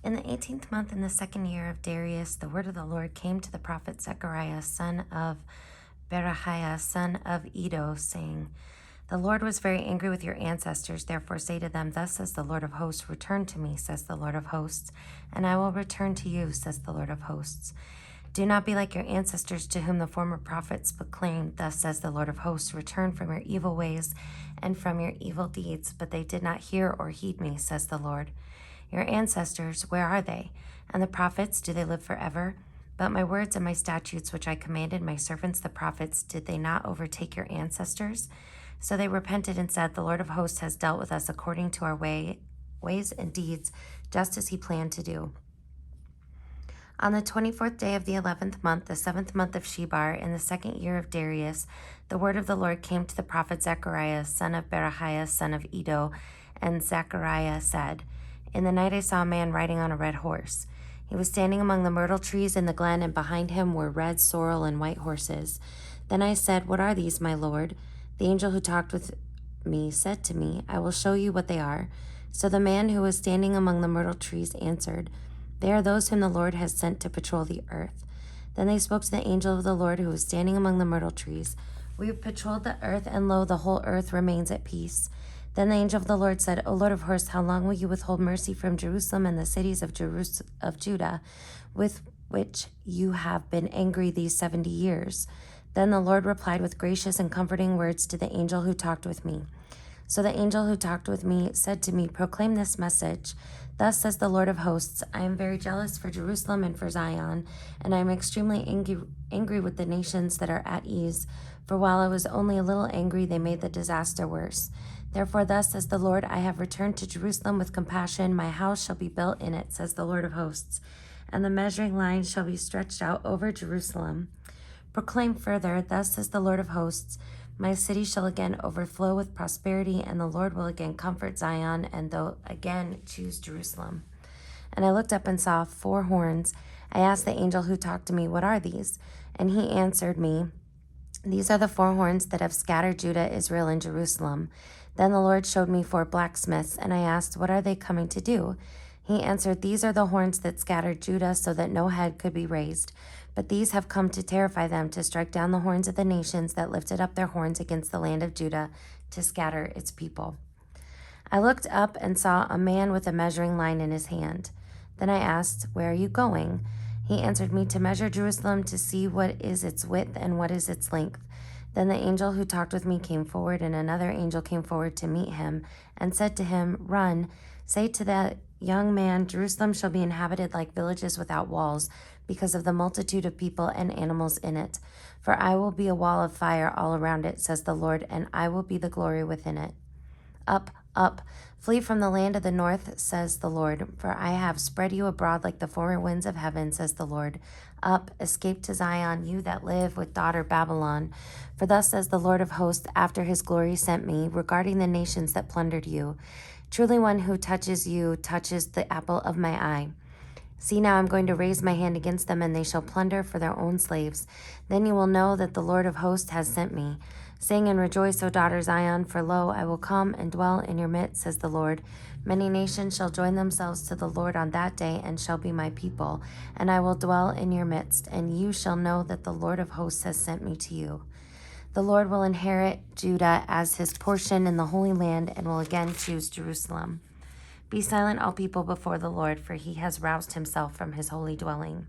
In the 18th month, in the 2nd year of Darius, the word of the Lord came to the prophet Zechariah, son of Berechiah, son of Iddo, saying, The Lord was very angry with your ancestors. Therefore say to them, Thus says the Lord of hosts, Return to me, says the Lord of hosts, and I will return to you, says the Lord of hosts. Do not be like your ancestors to whom the former prophets proclaimed, Thus says the Lord of hosts, Return from your evil ways and from your evil deeds. But they did not hear or heed me, says the Lord. Your ancestors, where are they? And the prophets, do they live forever? But my words and my statutes, which I commanded my servants the prophets, did they not overtake your ancestors? So they repented and said, The Lord of hosts has dealt with us according to our ways and deeds, just as he planned to do. On the 24th day of the 11th month, the 7th month of Shebar, in the 2nd year of Darius, the word of the Lord came to the prophet Zechariah, son of Berechiah, son of Iddo, and Zechariah said, In the night I saw a man riding on a red horse. He was standing among the myrtle trees in the glen, and behind him were red, sorrel, and white horses. Then I said, What are these, my lord? The angel who talked with me said to me, I will show you what they are. So the man who was standing among the myrtle trees answered, They are those whom the Lord has sent to patrol the earth. Then they spoke to the angel of the Lord who was standing among the myrtle trees. We have patrolled the earth, and lo, the whole earth remains at peace. Then the angel of the Lord said, O Lord of hosts, how long will you withhold mercy from Jerusalem and the cities of Judah, with which you have been angry these 70 years? Then the Lord replied with gracious and comforting words to the angel who talked with me. So the angel who talked with me said to me, Proclaim this message. Thus says the Lord of hosts, I am very jealous for Jerusalem and for Zion, and I am extremely angry with the nations that are at ease. For while I was only a little angry, they made the disaster worse. Therefore thus says the Lord, I have returned to Jerusalem with compassion. My house shall be built in it, says the Lord of hosts, and the measuring line shall be stretched out over Jerusalem. Proclaim further, thus says the Lord of hosts, My city shall again overflow with prosperity, and the Lord will again comfort Zion, and they'll again choose Jerusalem. And I looked up and saw 4 horns. I asked the angel who talked to me, What are these? And he answered me, These are the 4 horns that have scattered Judah, Israel, and Jerusalem. Then the Lord showed me 4 blacksmiths, and I asked, What are they coming to do? He answered, These are the horns that scattered Judah so that no head could be raised. But these have come to terrify them, to strike down the horns of the nations that lifted up their horns against the land of Judah, to scatter its people. I looked up and saw a man with a measuring line in his hand. Then I asked, Where are you going? He answered me, To measure Jerusalem, to see what is its width and what is its length. Then the angel who talked with me came forward, and another angel came forward to meet him, and said to him, Run, say to that young man, Jerusalem shall be inhabited like villages without walls, because of the multitude of people and animals in it. For I will be a wall of fire all around it, says the Lord, and I will be the glory within it. Up, up, flee from the land of the north, says the Lord, for I have spread you abroad like the 4 winds of heaven, says the Lord. Up, escape to Zion, you that live with daughter Babylon. For thus says the Lord of hosts, after his glory sent me, regarding the nations that plundered you. Truly one who touches you touches the apple of my eye. See, now I'm going to raise my hand against them, and they shall plunder for their own slaves. Then you will know that the Lord of hosts has sent me. Sing and rejoice, O daughter Zion, for lo, I will come and dwell in your midst, says the Lord. Many nations shall join themselves to the Lord on that day, and shall be my people. And I will dwell in your midst, and you shall know that the Lord of hosts has sent me to you. The Lord will inherit Judah as his portion in the Holy Land, and will again choose Jerusalem. Be silent, all people, before the Lord, for he has roused himself from his holy dwelling.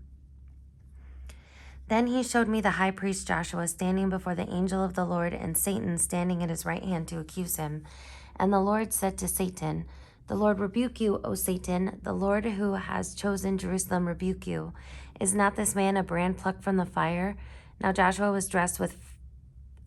Then he showed me the high priest Joshua standing before the angel of the Lord, and Satan standing at his right hand to accuse him. And the Lord said to Satan, The Lord rebuke you, O Satan. The Lord who has chosen Jerusalem rebuke you. Is not this man a brand plucked from the fire? Now Joshua was dressed with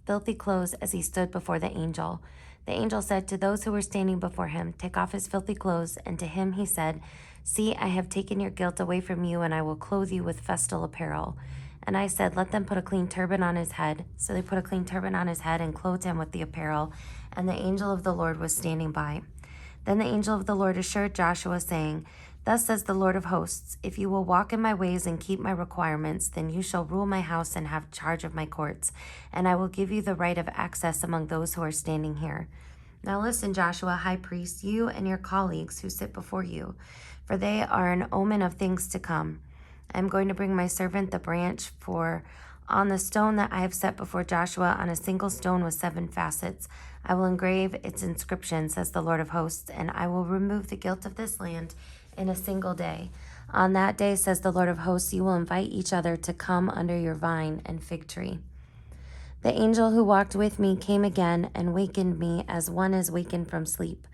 filthy clothes as he stood before the angel. The angel said to those who were standing before him, Take off his filthy clothes. And to him he said, See, I have taken your guilt away from you, and I will clothe you with festal apparel. And I said, Let them put a clean turban on his head. So they put a clean turban on his head and clothed him with the apparel. And the angel of the Lord was standing by. Then the angel of the Lord assured Joshua, saying, Thus says the Lord of hosts, If you will walk in my ways and keep my requirements, then you shall rule my house and have charge of my courts, and I will give you the right of access among those who are standing here. Now listen, Joshua, high priest, you and your colleagues who sit before you, for they are an omen of things to come. I am going to bring my servant the branch, for on the stone that I have set before Joshua, on a single stone with 7 facets, I will engrave its inscription, says the Lord of hosts, and I will remove the guilt of this land in a single day. On that day, says the Lord of hosts, you will invite each other to come under your vine and fig tree. The angel who walked with me came again and wakened me as one is wakened from sleep.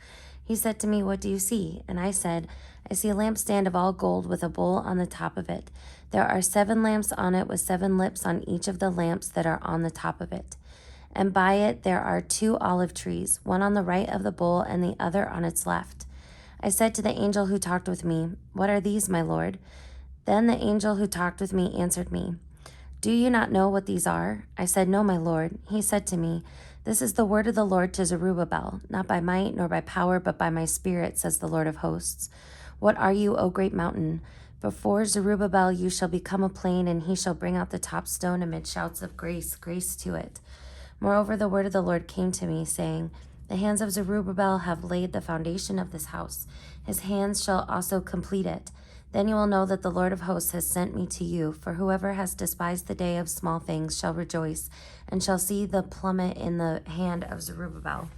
He said to me, "What do you see?" And I said, "I see a lampstand of all gold with a bowl on the top of it. There are 7 lamps on it with 7 lips on each of the lamps that are on the top of it. And by it there are 2 olive trees, one on the right of the bowl and the other on its left." I said to the angel who talked with me, "What are these, my Lord?" Then the angel who talked with me answered me, "Do you not know what these are?" I said, "No, my Lord." He said to me, "This is the word of the Lord to Zerubbabel, not by might nor by power, but by my spirit, says the Lord of hosts. What are you, O great mountain? Before Zerubbabel you shall become a plain, and he shall bring out the top stone amid shouts of grace, grace to it." Moreover, the word of the Lord came to me, saying, "The hands of Zerubbabel have laid the foundation of this house. His hands shall also complete it. Then you will know that the Lord of hosts has sent me to you, for whoever has despised the day of small things shall rejoice, and shall see the plummet in the hand of Zerubbabel.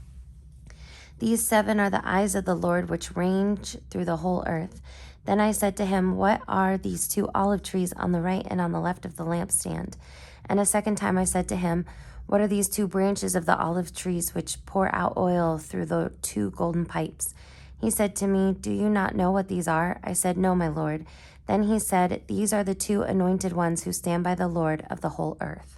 These 7 are the eyes of the Lord, which range through the whole earth." Then I said to him, "What are these 2 olive trees on the right and on the left of the lampstand?" And a second time I said to him, "What are these 2 branches of the olive trees which pour out oil through the 2 golden pipes?" He said to me, "Do you not know what these are?" I said, "No, my Lord." Then he said, "These are the 2 anointed ones who stand by the Lord of the whole earth."